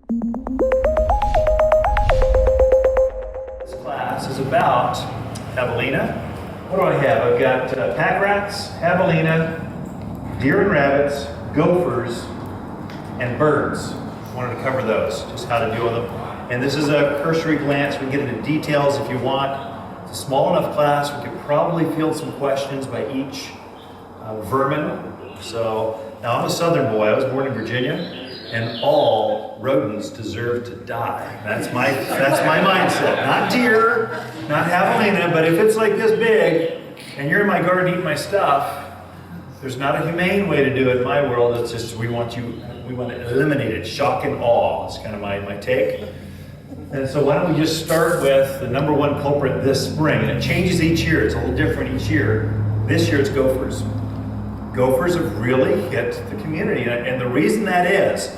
This class is about javelina. What do I have? I've got pack rats, javelina, deer and rabbits, gophers, and birds. I wanted to cover those, just how to deal with them. And this is a cursory glance. We can get into details if you want. It's a small enough class. We could probably field some questions by each vermin. So now I'm a Southern boy. I was born in Virginia, and all rodents deserve to die. That's my mindset. Not deer, not javelina, but if it's like this big, and you're in my garden eating my stuff, there's not a humane way to do it in my world. It's just we want to eliminate it. Shock and awe is kind of my take. And so why don't we just start with the number one culprit this spring, and it changes each year. It's a little different each year. This year it's gophers. Gophers have really hit the community, and the reason that is,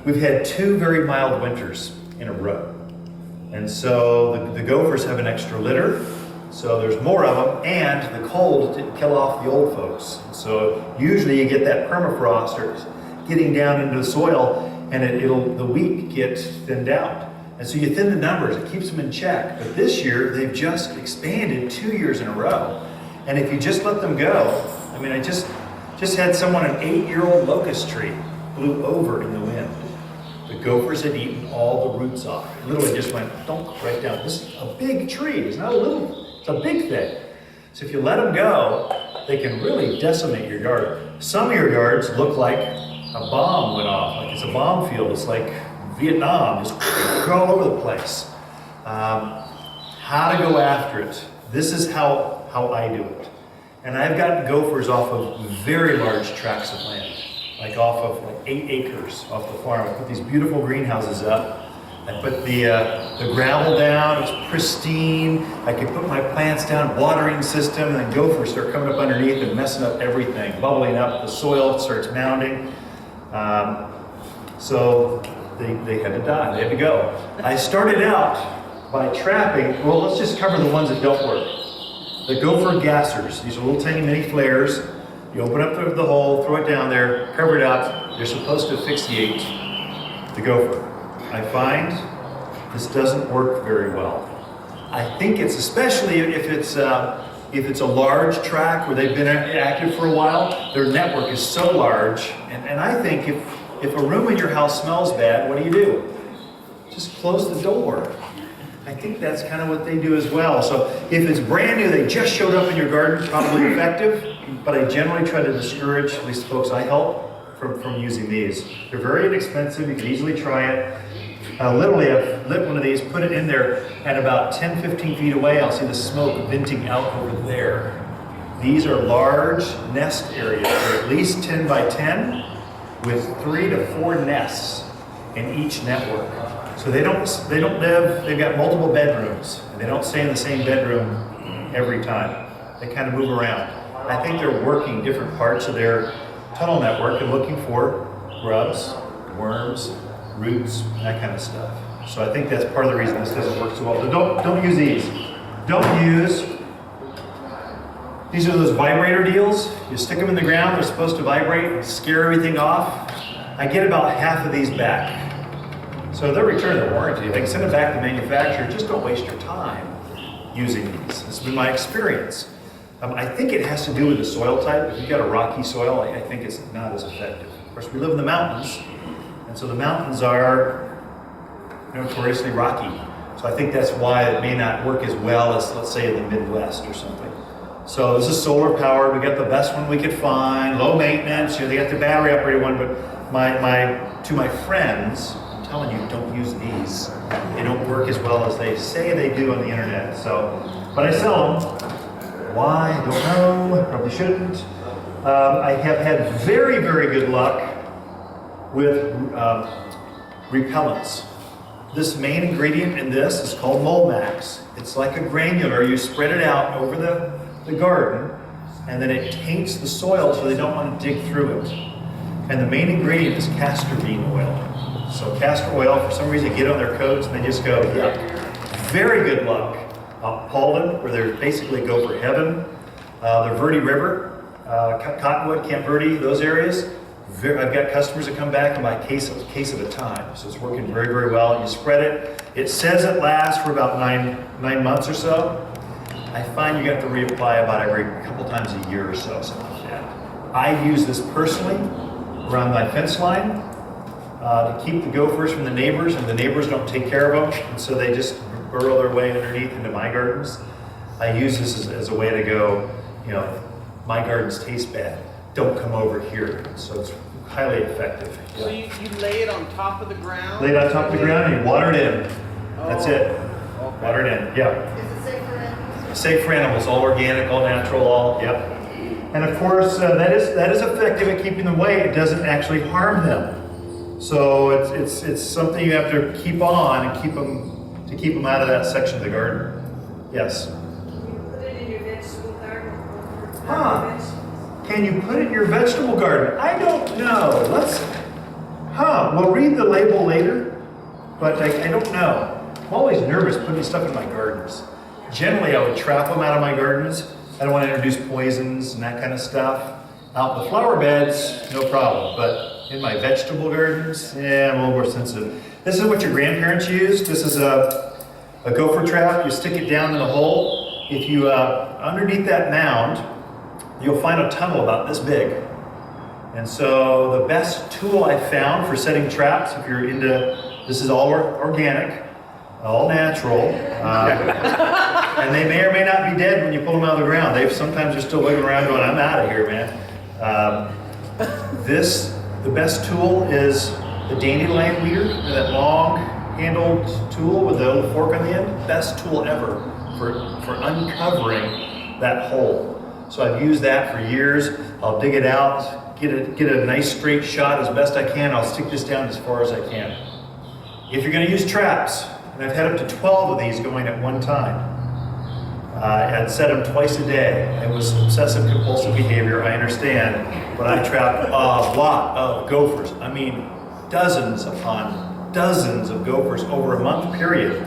we've had 2 very mild winters in a row. And so the gophers have an extra litter, so there's more of them, and the cold didn't kill off the old folks. So usually you get that permafrost or getting down into the soil, and the wheat gets thinned out. And so you thin the numbers, it keeps them in check. But this year, they've just expanded 2 years in a row. And if you just let them go, I mean, I just had someone, an 8-year-old locust tree blew over in the wind. The gophers had eaten all the roots off. It literally just went dunk right down. This is a big tree, it's not a little, it's a big thing. So if you let them go, they can really decimate your yard. Some of your yards look like a bomb went off, like it's a bomb field. It's like Vietnam, just all over the place. How to go after it. This is how I do it. And I've gotten gophers off of very large tracts of land, like off of like 8 acres off the farm. I put these beautiful greenhouses up. I put the gravel down, it's pristine. I can put my plants down, watering system, and then gophers start coming up underneath and messing up everything, bubbling up, the soil starts mounding. So they had to die, they had to go. I started out by trapping, well, let's just cover the ones that don't work. The gopher gassers, these are little tiny mini flares. You open up the hole, throw it down there, cover it up. They're supposed to asphyxiate the gopher. I find this doesn't work very well. I think it's, especially if it's a large tract where they've been active for a while, their network is so large. And I think if a room in your house smells bad, what do? Just close the door. I think that's kind of what they do as well. So if it's brand new, they just showed up in your garden, probably effective, but I generally try to discourage, at least folks I help, from using these. They're very inexpensive, you can easily try it. Literally, I've lit one of these, put it in there, and about 10, 15 feet away, I'll see the smoke venting out over there. These are large nest areas. They're at least 10 by 10 with 3 to 4 nests in each network. So they don't live, they've got multiple bedrooms, and they don't stay in the same bedroom every time. They kind of move around. I think they're working different parts of their tunnel network and looking for grubs, worms, roots, that kind of stuff. So I think that's part of the reason this doesn't work so well. So don't use these. These are those vibrator deals. You stick them in the ground, they're supposed to vibrate and scare everything off. I get about half of these back. So they'll return the warranty. They can send it back to the manufacturer. Just don't waste your time using these. This has been my experience. I think it has to do with the soil type. If you've got a rocky soil, I think it's not as effective. Of course, we live in the mountains, and so the mountains are notoriously rocky. So I think that's why it may not work as well as, let's say, in the Midwest or something. So this is solar powered. We got the best one we could find, low maintenance. They got the battery operated one, but to my friends, I'm telling you, don't use these. They don't work as well as they say they do on the internet. So, but I sell them. Why? I don't know. Probably shouldn't. I have had very, very good luck with repellents. This main ingredient in this is called Molmax. It's like a granular. You spread it out over the garden, and then it taints the soil so they don't want to dig through it. And the main ingredient is castor bean oil. So castor oil, for some reason, get on their coats and they just go, yuck. Very good luck. Paulden, where they're basically gopher heaven. The Verde River, Cottonwood, Camp Verde, those areas. I've got customers that come back and buy a case at a time, so it's working very, very well. You spread it. It says it lasts for about nine months or so. I find you have to reapply about every couple times a year or so, something like that. I use this personally around my fence line to keep the gophers from the neighbors, and the neighbors don't take care of them, and so they just burrow their way underneath into my gardens. I use this as a way to go, my gardens taste bad. Don't come over here. So it's highly effective. So you lay it on top of the ground? Lay it on top of the ground and you water it in. That's it. Okay. Water it in, yeah. Is it safe for animals? Safe for animals, all organic, all natural, yep. And of course, that is effective at keeping them away. It doesn't actually harm them. So it's something you have to keep on and keep them out of that section of the garden. Yes. Can you put it in your vegetable garden? Huh. Can you put it in your vegetable garden? I don't know. We'll read the label later, but I don't know. I'm always nervous putting stuff in my gardens. Generally, I would trap them out of my gardens. I don't want to introduce poisons and that kind of stuff. Out in the flower beds, no problem. But in my vegetable gardens, I'm a little more sensitive. This is what your grandparents used. This is a gopher trap. You stick it down in a hole. If you, underneath that mound, you'll find a tunnel about this big. And so the best tool I found for setting traps, if you're into, this is all organic, all natural, and they may or may not be dead when you pull them out of the ground. Sometimes they're still wiggling around going, I'm out of here, man. The best tool is the dandelion weeder, that long handled tool with the little fork on the end. Best tool ever for uncovering that hole. So I've used that for years. I'll dig it out, get a nice straight shot as best I can. I'll stick this down as far as I can. If you're going to use traps, and I've had up to 12 of these going at one time, I'd set them twice a day. It was obsessive compulsive behavior, I understand, but I trapped a lot of gophers. I mean, dozens upon dozens of gophers over a month period.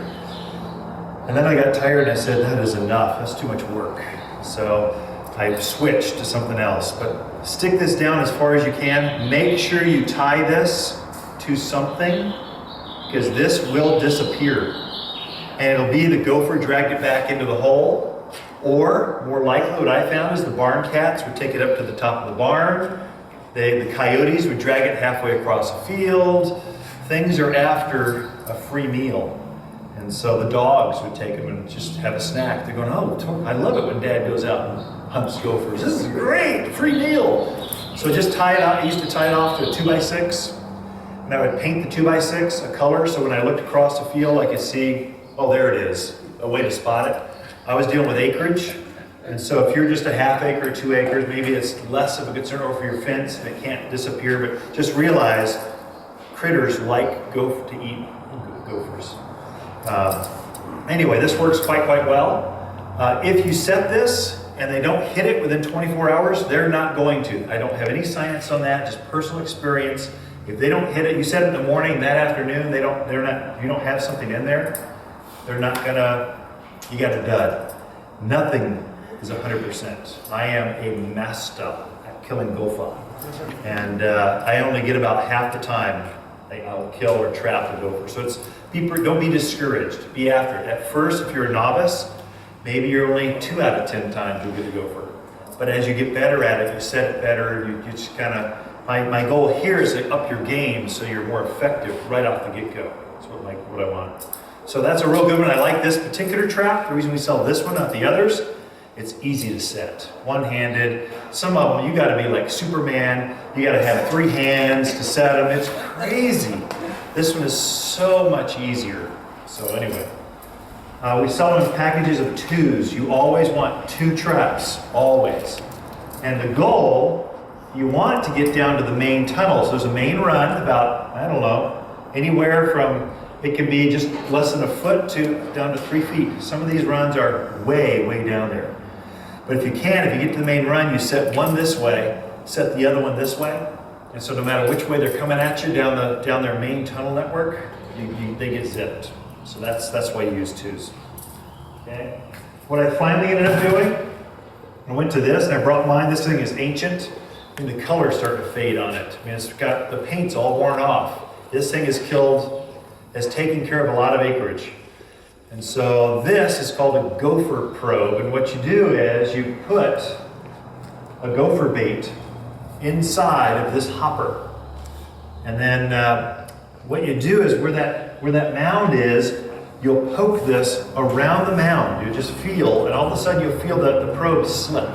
And then I got tired and I said, that is enough, that's too much work. So I switched to something else, but stick this down as far as you can. Make sure you tie this to something, because this will disappear. And it'll be the gopher dragged it back into the hole, or more likely what I found is the barn cats would take it up to the top of the barn. The coyotes would drag it halfway across the field. Things are after a free meal. And so the dogs would take them and just have a snack. They're going, oh, I love it when Dad goes out and hunts gophers. This is great, free meal. So just tie it out. I used to tie it off to a 2x6. And I would paint the 2x6 a color, so when I looked across the field, I could see, oh, there it is, a way to spot it. I was dealing with acreage, and so if you're just a half acre, 2 acres, maybe it's less of a concern, or for your fence, and it can't disappear, but just realize critters like to eat gophers. Anyway, this works quite well. If you set this and they don't hit it within 24 hours, they're not going to. I don't have any science on that, just personal experience. If they don't hit it, you set it in the morning, that afternoon, you don't have something in there, they're not gonna, you got a dud. Nothing is 100%. I am a master at killing gopher. And I only get about half the time I'll kill or trap a gopher. So don't be discouraged, be after it. At first, if you're a novice, maybe you're only 2 out of 10 times you'll get a gopher. But as you get better at it, you set it better, you just kind of, my goal here is to up your game so you're more effective right off the get-go. That's what I want. So that's a real good one. I like this particular trap. The reason we sell this one, not the others, it's easy to set. One-handed. Some of them, you gotta be like Superman. You gotta have 3 hands to set them. It's crazy. This one is so much easier. So anyway, we sell them in packages of 2s. You always want 2 traps, always. And the goal, you want to get down to the main tunnel. So there's a main run about, I don't know, anywhere from, it can be just less than a foot to down to 3 feet. Some of these runs are way, way down there. But if you get to the main run, you set one this way, set the other one this way. And so no matter which way they're coming at you down their main tunnel network, they get zipped. So that's why you use 2s. Okay. What I finally ended up doing, I went to this and I brought mine. This thing is ancient. And the color's starting to fade on it. I mean, it's got, the paint's all worn off. This thing has taken care of a lot of acreage. And so this is called a Gopher Pro. And what you do is you put a gopher bait inside of this hopper. And then what you do is where that mound is, you'll poke this around the mound. You just feel, and all of a sudden you'll feel that the probe slip.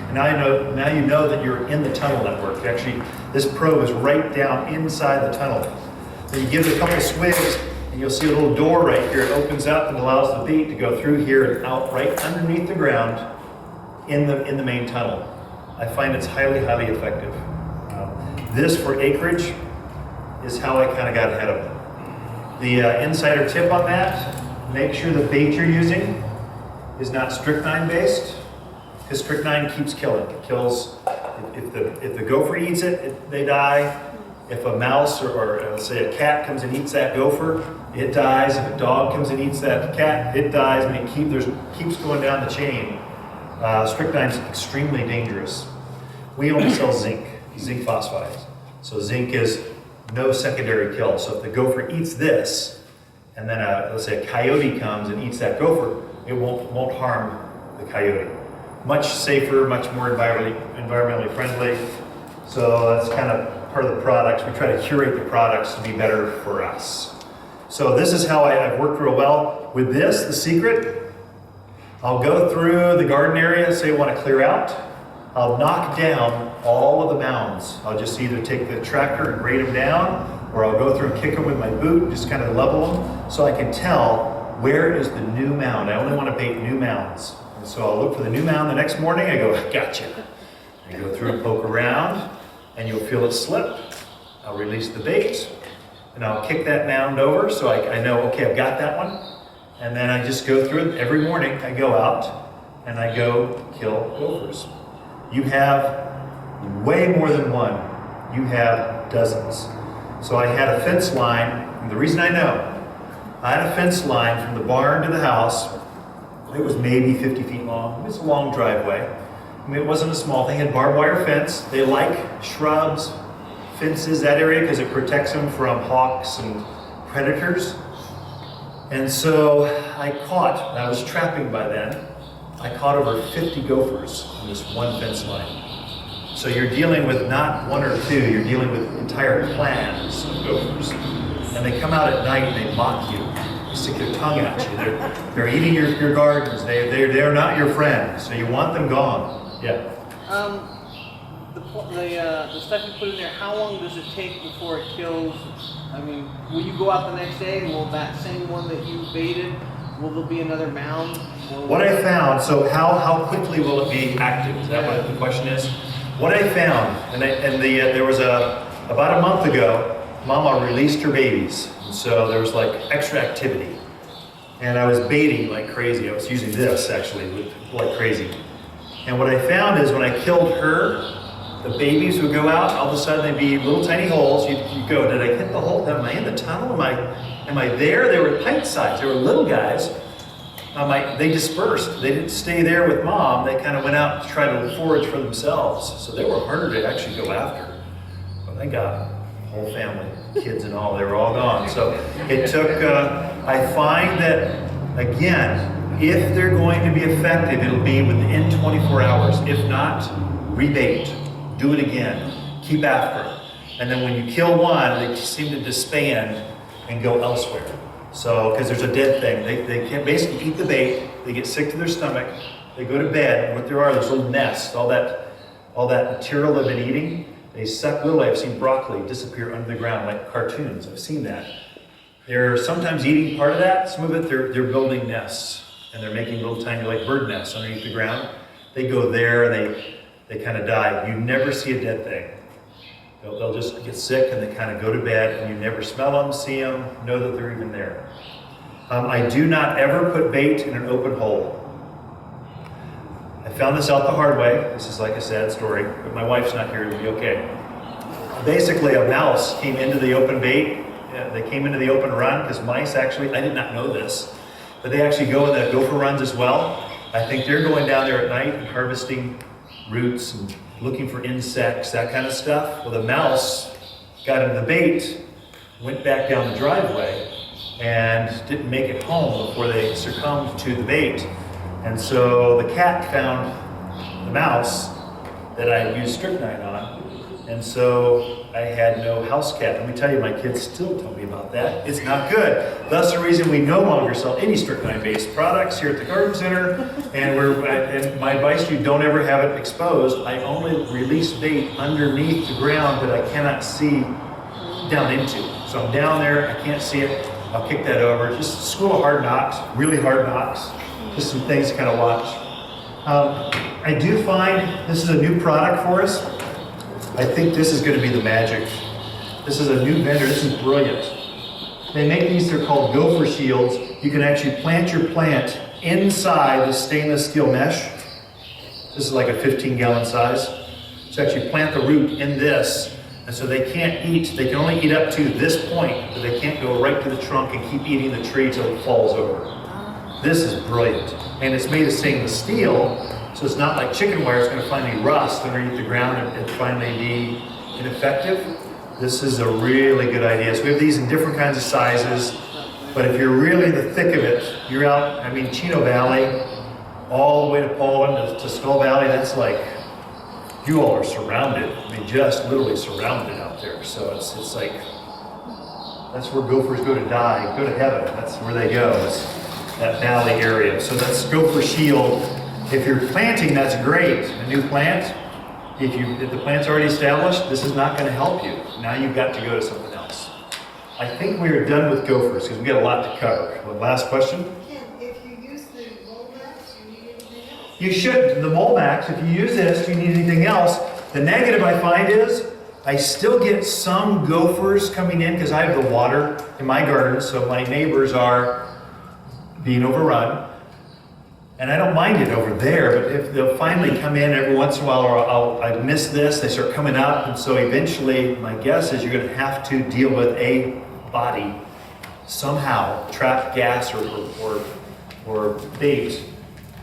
And now you know that you're in the tunnel network. Actually, this probe is right down inside the tunnel. Then you give it a couple swigs, and you'll see a little door right here. It opens up and allows the bait to go through here and out right underneath the ground in the main tunnel. I find it's highly, highly effective. This for acreage is how I kind of got ahead of it. The insider tip on that, make sure the bait you're using is not strychnine based, because strychnine keeps killing. It kills, if the gopher eats it, they die. If a mouse or let's say a cat comes and eats that gopher, it dies. If a dog comes and eats that cat, it dies. I mean, it keeps going down the chain. Strychnine is extremely dangerous. We only sell zinc phosphide. So zinc is no secondary kill. So if the gopher eats this, and then let's say a coyote comes and eats that gopher, it won't harm the coyote. Much safer, much more environmentally friendly. So that's kind of part of the products. We try to curate the products to be better for us. So this is how I've worked real well. With this, the secret, I'll go through the garden area, say I want to clear out. I'll knock down all of the mounds. I'll just either take the tractor and grade them down, or I'll go through and kick them with my boot and just kind of level them so I can tell where is the new mound. I only want to bait new mounds. And so I'll look for the new mound the next morning. I go, gotcha. I go through and poke around, and you'll feel it slip. I'll release the bait, and I'll kick that mound over so I know, okay, I've got that one. And then I just go through it every morning. I go out and I go kill gophers. You have way more than one. You have dozens. So I had a fence line, and the reason I know, I had a fence line from the barn to the house. It was maybe 50 feet long. It was a long driveway. I mean, it wasn't a small thing. It had barbed wire fence. They like shrubs, fences, that area, because it protects them from hawks and predators. And so I was trapping by then, I caught over 50 gophers on this one fence line. So you're dealing with not one or two, you're dealing with entire clans of gophers. And they come out at night and they mock you. They stick their tongue at you. They're eating your gardens. They're not your friend. So you want them gone. Yeah. The stuff you put in there, how long does it take before it kills? I mean, will you go out the next day and will that same one that you baited, will there be another mound? What I found, so how quickly will it be active? Is that what the question is? What I found, there was about a month ago, Mama released her babies. And so there was like extra activity. And I was baiting like crazy. I was using this actually like crazy. And what I found is when I killed her, the babies would go out, all of a sudden they'd be little tiny holes. You'd go, did I hit the hole? Am I in the tunnel? Am I there? They were pint sized. They were little guys. They dispersed. They didn't stay there with Mom. They kind of went out to try to forage for themselves. So they were harder to actually go after. But they got a whole family, kids and all. They were all gone. So it took, I find that, again, if they're going to be effective, it'll be within 24 hours. If not, rebait. Do it again. Keep after them. And then when you kill one, they seem to disband and go elsewhere. So, because there's a dead thing. They can basically eat the bait, they get sick to their stomach, they go to bed, and what there are, there's little nests, all that material they've been eating, they suck literally. I've seen broccoli disappear under the ground like cartoons. I've seen that. They're sometimes eating part of that, some of it they're building nests, and they're making little tiny like bird nests underneath the ground. They go there and they kind of die. You never see a dead thing. They'll just get sick and they kind of go to bed, and you never smell them, see them, know that they're even there. I do not ever put bait in an open hole. I found this out the hard way. This is like a sad story, but my wife's not here, it'll be okay. Basically, a mouse came into the open bait. They came into the open run because mice actually, I did not know this, but they actually go in the gopher runs as well. I think they're going down there at night and harvesting roots and looking for insects, that kind of stuff. Well, the mouse got into the bait, went back down the driveway, and didn't make it home before they succumbed to the bait. And so the cat found the mouse that I used strychnine on, and so I had no house cat. Let me tell you, my kids still tell me about that. It's not good. That's the reason we no longer sell any strychnine-based products here at the Garden Center. And my advice to you, don't ever have it exposed. I only release bait underneath the ground that I cannot see down into. So I'm down there, I can't see it. I'll kick that over. Just a school of hard knocks, really hard knocks. Just some things to kind of watch. I do find this is a new product for us. I think this is going to be the magic. This is a new vendor. This is brilliant. They make these, they're called Gopher shields. You can actually plant your plant inside the stainless steel mesh. This is like a 15-gallon size. So actually plant the root in this, and so they can't eat. They can only eat up to this point, but they can't go right to the trunk and keep eating the tree till it falls over. This is brilliant. And it's made of stainless steel, so it's not like chicken wire. It's going to finally rust underneath the ground and finally be ineffective. This is a really good idea. So we have these in different kinds of sizes, but if you're really in the thick of it, you're out, I mean, Chino Valley, all the way to Poland, to Skull Valley, that's like, you all are surrounded. I mean, just literally surrounded out there. So it's like, that's where gophers go to die, go to heaven. That's where they go, it's that valley area. So that's Gopher Shield. If you're planting, that's great. A new plant, if the plant's already established, this is not going to help you. Now you've got to go to something else. I think we are done with gophers because we got a lot to cover. Well, last question? Ken, if you use the Molmax, you need anything else? You should. The Molmax, if you use this, do you need anything else? The negative I find is I still get some gophers coming in because I have the water in my garden, so my neighbors are being overrun. And I don't mind it over there, but if they'll finally come in every once in a while, or I miss this, they start coming up, and so eventually, my guess is you're going to have to deal with a body somehow, trap gas or bait.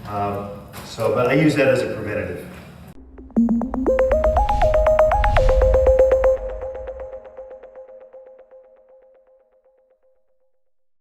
But I use that as a preventative.